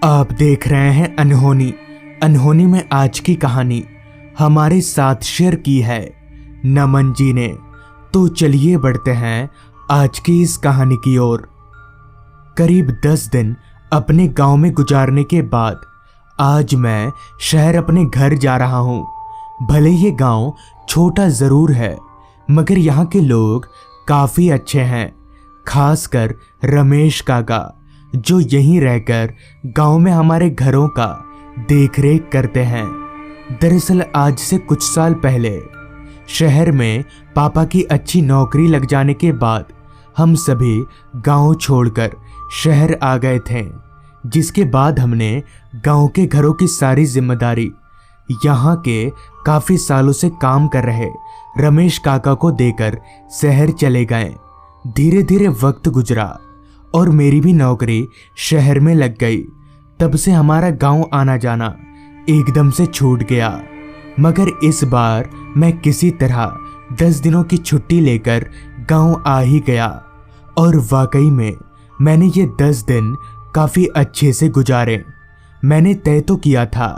आप देख रहे हैं अनहोनी। अनहोनी में आज की कहानी हमारे साथ शेयर की है नमन जी ने। तो चलिए बढ़ते हैं आज की इस कहानी की ओर। करीब 10 दिन अपने गांव में गुजारने के बाद आज मैं शहर अपने घर जा रहा हूं। भले ये गांव छोटा जरूर है, मगर यहाँ के लोग काफी अच्छे हैं, खासकर रमेश काका, जो यहीं रहकर गांव में हमारे घरों का देखरेख करते हैं। दरअसल आज से कुछ साल पहले शहर में पापा की अच्छी नौकरी लग जाने के बाद हम सभी गांव छोड़कर शहर आ गए थे, जिसके बाद हमने गांव के घरों की सारी जिम्मेदारी यहाँ के काफी सालों से काम कर रहे रमेश काका को देकर शहर चले गए। धीरे धीरे वक्त गुजरा और मेरी भी नौकरी शहर में लग गई। तब से हमारा गांव आना जाना एकदम से छूट गया। मगर इस बार मैं किसी तरह 10 दिनों की छुट्टी लेकर गांव आ ही गया और वाकई में मैंने ये 10 दिन काफी अच्छे से गुजारे। मैंने तय तो किया था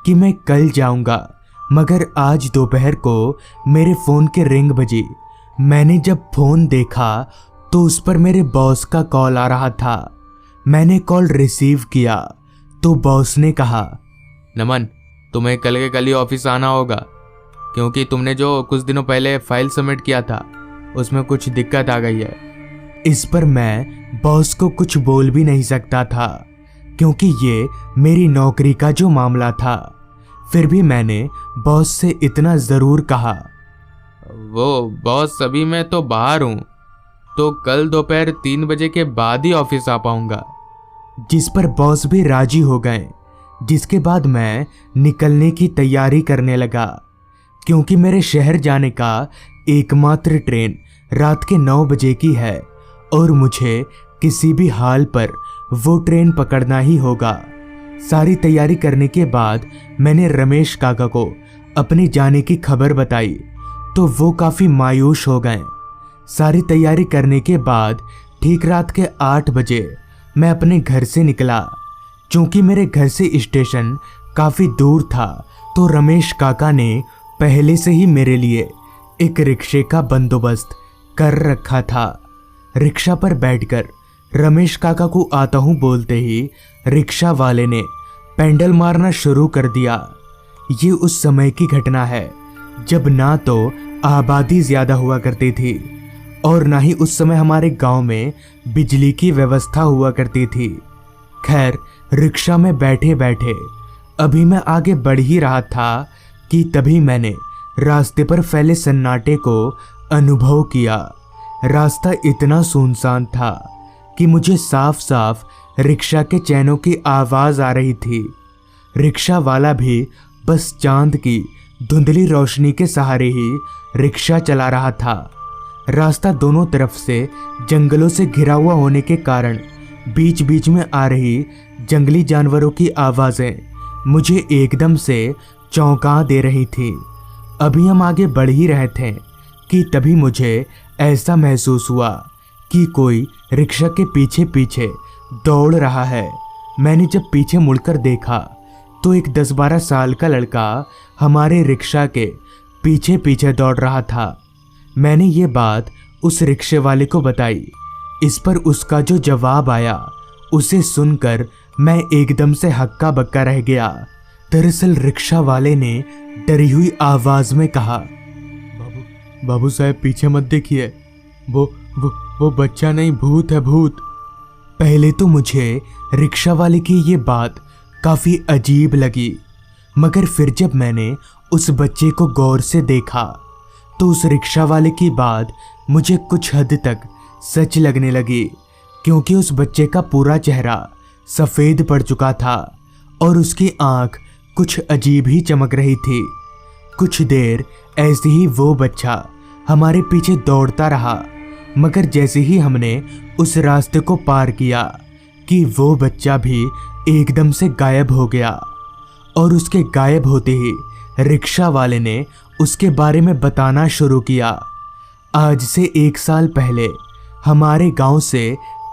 कि मैं कल जाऊंगा, मगर आज दोपहर को मेरे फोन के रिंग बजी। मैंने जब फोन देखा तो उस पर मेरे बॉस का कॉल आ रहा था। मैंने कॉल रिसीव किया तो बॉस ने कहा, नमन, तुम्हें कल के कल ही ऑफिस आना होगा, क्योंकि तुमने जो कुछ दिनों पहले फाइल सबमिट किया था उसमें कुछ दिक्कत आ गई है। इस पर मैं बॉस को कुछ बोल भी नहीं सकता था, क्योंकि ये मेरी नौकरी का जो मामला था। फिर भी मैंने बॉस से इतना जरूर कहा, वो बॉस, अभी मैं तो बाहर हूँ, तो कल दोपहर 3 बजे के बाद ही ऑफिस आ पाऊंगा। जिस पर बॉस भी राजी हो गए। जिसके बाद मैं निकलने की तैयारी करने लगा, क्योंकि मेरे शहर जाने का एकमात्र ट्रेन रात के 9 बजे की है और मुझे किसी भी हाल पर वो ट्रेन पकड़ना ही होगा। सारी तैयारी करने के बाद मैंने रमेश काका को अपनी जाने की खबर बताई तो वो काफी मायूस हो गए। सारी तैयारी करने के बाद ठीक रात के 8 बजे मैं अपने घर से निकला। चूंकि मेरे घर से स्टेशन काफी दूर था, तो रमेश काका ने पहले से ही मेरे लिए एक रिक्शे का बंदोबस्त कर रखा था। रिक्शा पर बैठकर रमेश काका को आता हूं बोलते ही रिक्शा वाले ने पेडल मारना शुरू कर दिया। ये उस समय की घटना है जब ना तो आबादी ज्यादा हुआ करती थी और ना ही उस समय हमारे गांव में बिजली की व्यवस्था हुआ करती थी। खैर, रिक्शा में बैठे बैठे अभी मैं आगे बढ़ ही रहा था कि तभी मैंने रास्ते पर फैले सन्नाटे को अनुभव किया। रास्ता इतना सुनसान था कि मुझे साफ साफ रिक्शा के चैनों की आवाज आ रही थी। रिक्शा वाला भी बस चांद की धुंधली रोशनी के सहारे ही रिक्शा चला रहा था। रास्ता दोनों तरफ से जंगलों से घिरा हुआ होने के कारण बीच बीच में आ रही जंगली जानवरों की आवाजें मुझे एकदम से चौंका दे रही थी। अभी हम आगे बढ़ ही रहे थे कि तभी मुझे ऐसा महसूस हुआ कि कोई रिक्शा के पीछे पीछे दौड़ रहा है। मैंने जब पीछे मुड़कर देखा तो एक 10-12 साल का लड़का हमारे रिक्शा के पीछे पीछे दौड़ रहा था। मैंने ये बात उस रिक्शे वाले को बताई। इस पर उसका जो जवाब आया उसे सुनकर मैं एकदम से हक्का बक्का रह गया। दरअसल रिक्शा वाले ने डरी हुई आवाज में कहा, बाबू साहब, पीछे मत देखिए, वो बच्चा नहीं, भूत है, भूत। पहले तो मुझे रिक्शा वाले की ये बात काफी अजीब लगी, मगर फिर जब मैंने उस बच्चे को गौर से देखा तो उस रिक्शा वाले की बात मुझे कुछ हद तक सच लगने लगी, क्योंकि उस बच्चे का पूरा चेहरा सफेद पड़ चुका था और उसकी आंख कुछ अजीब ही चमक रही थी। कुछ देर ऐसे ही वो बच्चा हमारे पीछे दौड़ता रहा, मगर जैसे ही हमने उस रास्ते को पार किया कि वो बच्चा भी एकदम से गायब हो गया। और उसके गायब होते ही रिक्शा वाले ने उसके बारे में बताना शुरू किया। आज से 1 साल पहले हमारे गांव से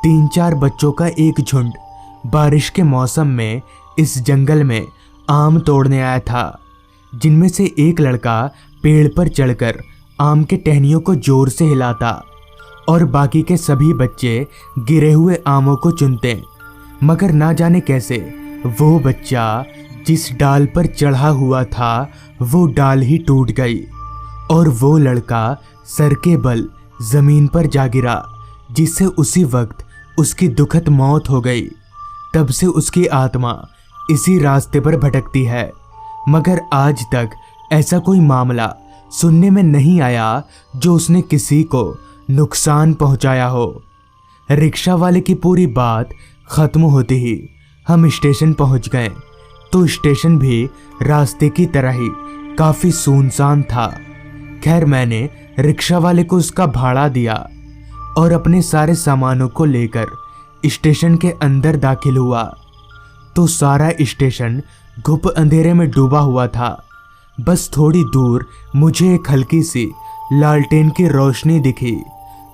3-4 बच्चों का एक झुंड बारिश के मौसम में इस जंगल में आम तोड़ने आया था, जिनमें से एक लड़का पेड़ पर चढ़कर आम के टहनियों को जोर से हिलाता और बाकी के सभी बच्चे गिरे हुए आमों को चुनते। मगर ना जाने कैसे वो बच्चा जिस डाल पर चढ़ा हुआ था वो डाल ही टूट गई और वो लड़का सर के बल जमीन पर जा गिरा, जिससे उसी वक्त उसकी दुखद मौत हो गई। तब से उसकी आत्मा इसी रास्ते पर भटकती है, मगर आज तक ऐसा कोई मामला सुनने में नहीं आया जो उसने किसी को नुकसान पहुंचाया हो। रिक्शा वाले की पूरी बात खत्म होते ही हम स्टेशन पहुंच गए, तो स्टेशन भी रास्ते की तरह ही काफी सुनसान था। खैर, मैंने रिक्शा वाले को उसका भाड़ा दिया और अपने सारे सामानों को लेकर स्टेशन के अंदर दाखिल हुआ, तो सारा स्टेशन घुप अंधेरे में डूबा हुआ था। बस थोड़ी दूर मुझे एक हल्की सी लालटेन की रोशनी दिखी,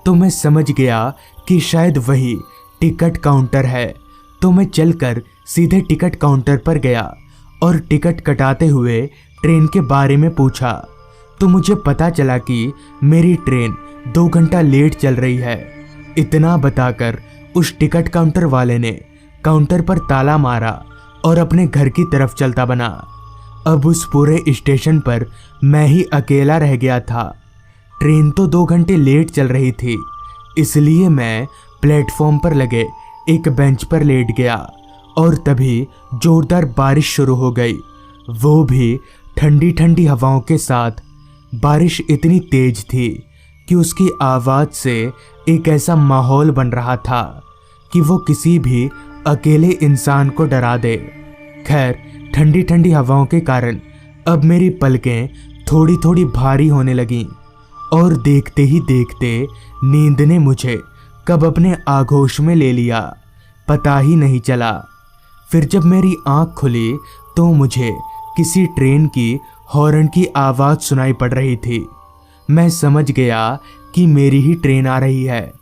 तो मैं समझ गया कि शायद वही टिकट काउंटर है। तो मैं चलकर सीधे टिकट काउंटर पर गया और टिकट कटाते हुए ट्रेन के बारे में पूछा, तो मुझे पता चला कि मेरी ट्रेन 2 घंटा लेट चल रही है। इतना बताकर उस टिकट काउंटर वाले ने काउंटर पर ताला मारा और अपने घर की तरफ चलता बना। अब उस पूरे स्टेशन पर मैं ही अकेला रह गया था। ट्रेन तो 2 घंटे लेट चल रही थी, इसलिए मैं प्लेटफॉर्म पर लगे एक बेंच पर लेट गया और तभी जोरदार बारिश शुरू हो गई, वो भी ठंडी ठंडी हवाओं के साथ। बारिश इतनी तेज थी कि उसकी आवाज़ से एक ऐसा माहौल बन रहा था कि वो किसी भी अकेले इंसान को डरा दे। खैर, ठंडी ठंडी हवाओं के कारण अब मेरी पलकें थोड़ी थोड़ी भारी होने लगीं और देखते ही देखते नींद ने मुझे कब अपने आगोश में ले लिया पता ही नहीं चला। फिर जब मेरी आंख खुली तो मुझे किसी ट्रेन की हॉर्न की आवाज़ सुनाई पड़ रही थी। मैं समझ गया कि मेरी ही ट्रेन आ रही है।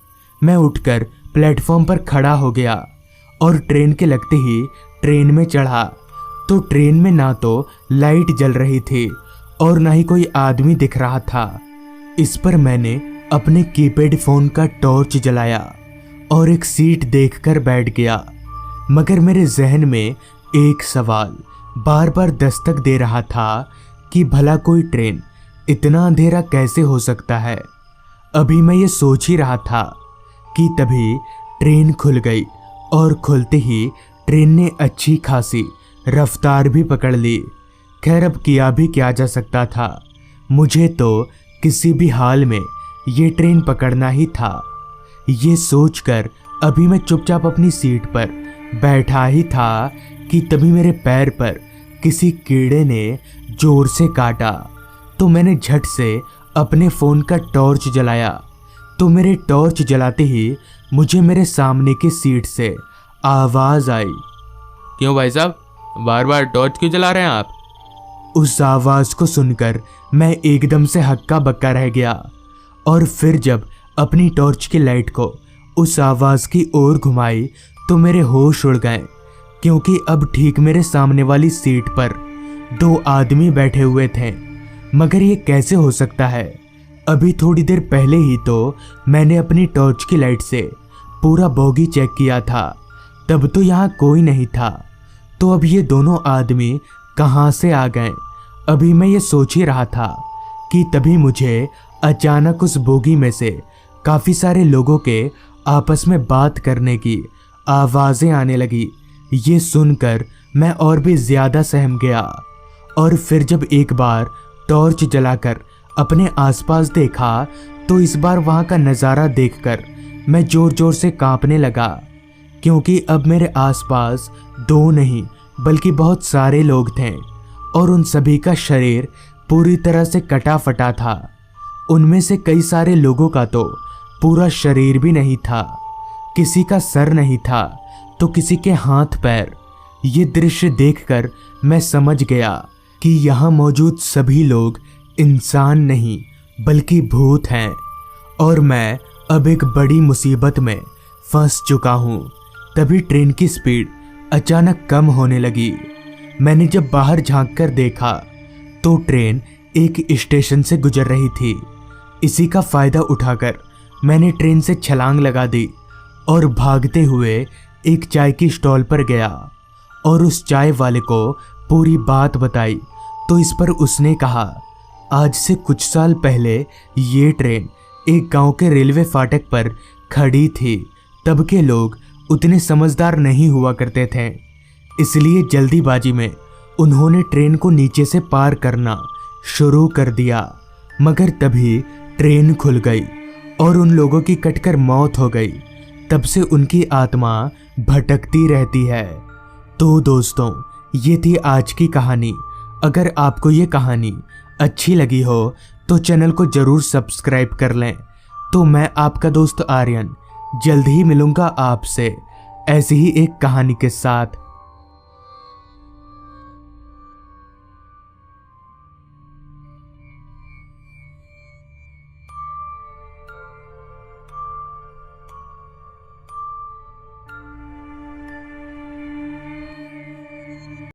मैं उठकर प्लेटफॉर्म पर खड़ा हो गया और ट्रेन के लगते ही ट्रेन में चढ़ा, तो ट्रेन में ना तो लाइट जल रही थी और ना ही कोई आदमी दिख रहा था। इस पर मैंने अपने कीपैड फ़ोन का टॉर्च जलाया और एक सीट देखकर बैठ गया, मगर मेरे जहन में एक सवाल बार बार दस्तक दे रहा था कि भला कोई ट्रेन इतना अंधेरा कैसे हो सकता है। अभी मैं ये सोच ही रहा था कि तभी ट्रेन खुल गई और खुलते ही ट्रेन ने अच्छी खासी रफ्तार भी पकड़ ली। खैर, अब किया भी क्या जा सकता था, मुझे तो किसी भी हाल में ये ट्रेन पकड़ना ही था। ये सोचकर अभी मैं चुपचाप अपनी सीट पर बैठा ही था कि तभी मेरे पैर पर किसी कीड़े ने जोर से काटा, तो मैंने झट से अपने फ़ोन का टॉर्च जलाया। तो मेरे टॉर्च जलाते ही मुझे मेरे सामने की सीट से आवाज़ आई, क्यों भाई साहब, बार बार टॉर्च क्यों जला रहे हैं आप? उस आवाज़ को सुनकर मैं एकदम से हक्का बक्का रह गया और फिर जब अपनी टॉर्च की लाइट को उस आवाज़ की ओर घुमाई तो मेरे होश उड़ गए, क्योंकि अब ठीक मेरे सामने वाली सीट पर 2 आदमी बैठे हुए थे। मगर ये कैसे हो सकता है? अभी थोड़ी देर पहले ही तो मैंने अपनी टॉर्च की लाइट से पूरा बोगी चेक किया था, तब तो यहाँ कोई नहीं था, तो अब ये दोनों आदमी कहाँ से आ गए? अभी मैं ये सोच ही रहा था कि तभी मुझे अचानक उस बोगी में से काफ़ी सारे लोगों के आपस में बात करने की आवाज़ें आने लगी। ये सुनकर मैं और भी ज़्यादा सहम गया और फिर जब एक बार टॉर्च जलाकर अपने आसपास देखा तो इस बार वहाँ का नज़ारा देखकर मैं ज़ोर ज़ोर से कांपने लगा, क्योंकि अब मेरे आसपास 2 नहीं बल्कि बहुत सारे लोग थे और उन सभी का शरीर पूरी तरह से कटा फटा था। उनमें से कई सारे लोगों का तो पूरा शरीर भी नहीं था, किसी का सर नहीं था तो किसी के हाथ पैर। ये दृश्य देखकर मैं समझ गया कि यहाँ मौजूद सभी लोग इंसान नहीं बल्कि भूत हैं और मैं अब एक बड़ी मुसीबत में फंस चुका हूँ। तभी ट्रेन की स्पीड अचानक कम होने लगी। मैंने जब बाहर झांक कर देखा तो ट्रेन एक स्टेशन से गुजर रही थी। इसी का फायदा उठाकर मैंने ट्रेन से छलांग लगा दी और भागते हुए एक चाय की स्टॉल पर गया और उस चाय वाले को पूरी बात बताई। तो इस पर उसने कहा, आज से कुछ साल पहले ये ट्रेन एक गांव के रेलवे फाटक पर खड़ी थी। तब के लोग उतने समझदार नहीं हुआ करते थे, इसलिए जल्दीबाजी में उन्होंने ट्रेन को नीचे से पार करना शुरू कर दिया। मगर तभी ट्रेन खुल गई और उन लोगों की कटकर मौत हो गई। तब से उनकी आत्मा भटकती रहती है। तो दोस्तों, ये थी आज की कहानी। अगर आपको ये कहानी अच्छी लगी हो तो चैनल को ज़रूर सब्सक्राइब कर लें। तो मैं आपका दोस्त आर्यन जल्द ही मिलूंगा आपसे ऐसी ही एक कहानी के साथ।